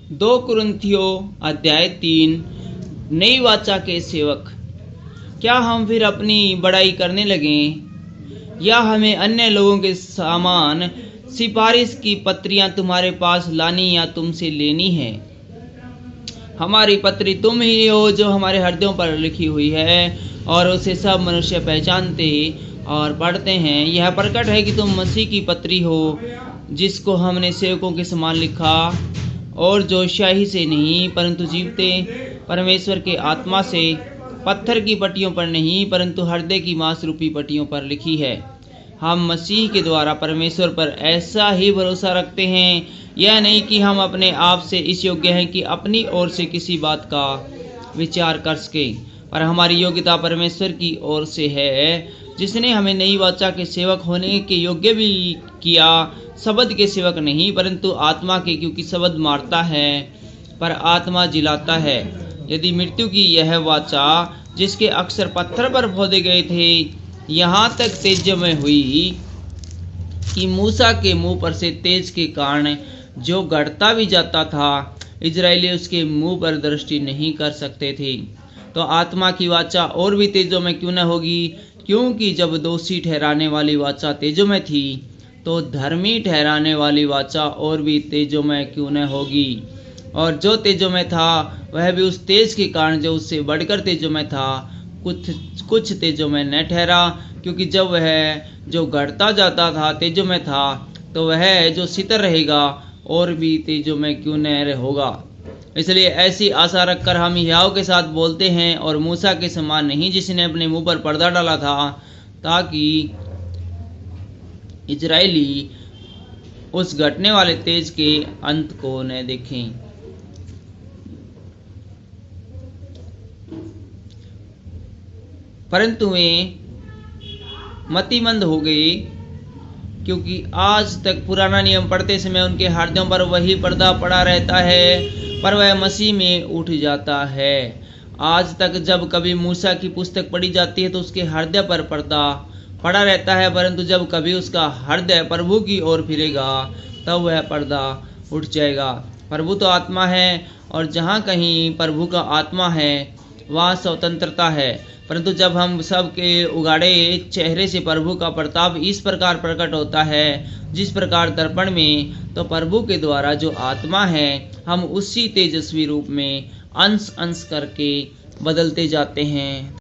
2 कुरिन्थियों अध्याय 3। नई वाचा के सेवक। क्या हम फिर अपनी बड़ाई करने लगें, या हमें अन्य लोगों के समान सिफारिश की पत्रियां तुम्हारे पास लानी या तुमसे लेनी है? हमारी पत्री तुम ही हो जो हमारे हृदयों पर लिखी हुई है और उसे सब मनुष्य पहचानते और पढ़ते हैं। यह प्रकट है कि तुम मसीह की पत्री हो, जिसको हमने सेवकों के समान लिखा, और जो स्याही से नहीं परंतु जीवते परमेश्वर के आत्मा से, पत्थर की पट्टियों पर नहीं परंतु हृदय की मांस रूपी पट्टियों पर लिखी है। हम मसीह के द्वारा परमेश्वर पर ऐसा ही भरोसा रखते हैं, यह नहीं कि हम अपने आप से इस योग्य हैं कि अपनी ओर से किसी बात का विचार कर सकें, पर हमारी योग्यता परमेश्वर की ओर से है, जिसने हमें नई वाचा के सेवक होने के योग्य भी किया, शब्द के सेवक नहीं परंतु आत्मा के, क्योंकि शब्द मारता है पर आत्मा जिलाता है। यदि मृत्यु की यह वाचा, जिसके अक्षर पत्थर पर खोदे गए थे, यहाँ तक तेजमय हुई कि मूसा के मुंह पर से तेज के कारण जो गढ़ता भी जाता था, इजरायली उसके मुंह पर दृष्टि नहीं कर सकते थे, तो आत्मा की वाचा और भी तेजोमय क्यों न होगी? क्योंकि जब दोषी ठहराने वाली वाचा तेजोमय थी, तो धर्मी ठहराने वाली वाचा और भी तेजोमय क्यों न होगी? और जो तेजोमय था वह भी उस तेज के कारण जो उससे बढ़कर तेजोमय था, कुछ तेजोमय न ठहरा, क्योंकि जब वह जो गढ़ता जाता था तेजोमय था, तो वह जो सितर रहेगा और भी तेजोमय क्यों न होगा। इसलिए ऐसी आशा रखकर हम हियाव के साथ बोलते हैं, और मूसा के समान नहीं जिसने अपने मुंह पर पर्दा डाला था, ताकि इजरायली उस घटने वाले तेज के अंत को न देखें। परंतु वे मतिमंद हो गए, क्योंकि आज तक पुराना नियम पढ़ते समय उनके हृदयों पर वही पर्दा पड़ा रहता है, पर वह मसीह में उठ जाता है। आज तक जब कभी मूसा की पुस्तक पढ़ी जाती है तो उसके हृदय पर पर्दा पड़ा रहता है, परंतु जब कभी उसका हृदय प्रभु की ओर फिरेगा तब वह पर्दा उठ जाएगा। प्रभु तो आत्मा है, और जहाँ कहीं प्रभु का आत्मा है वहाँ स्वतंत्रता है। परंतु जब हम सब के उगाड़े चेहरे से प्रभु का प्रताप इस प्रकार प्रकट होता है, जिस प्रकार दर्पण में, तो प्रभु के द्वारा जो आत्मा है, हम उसी तेजस्वी रूप में अंश अंश करके बदलते जाते हैं।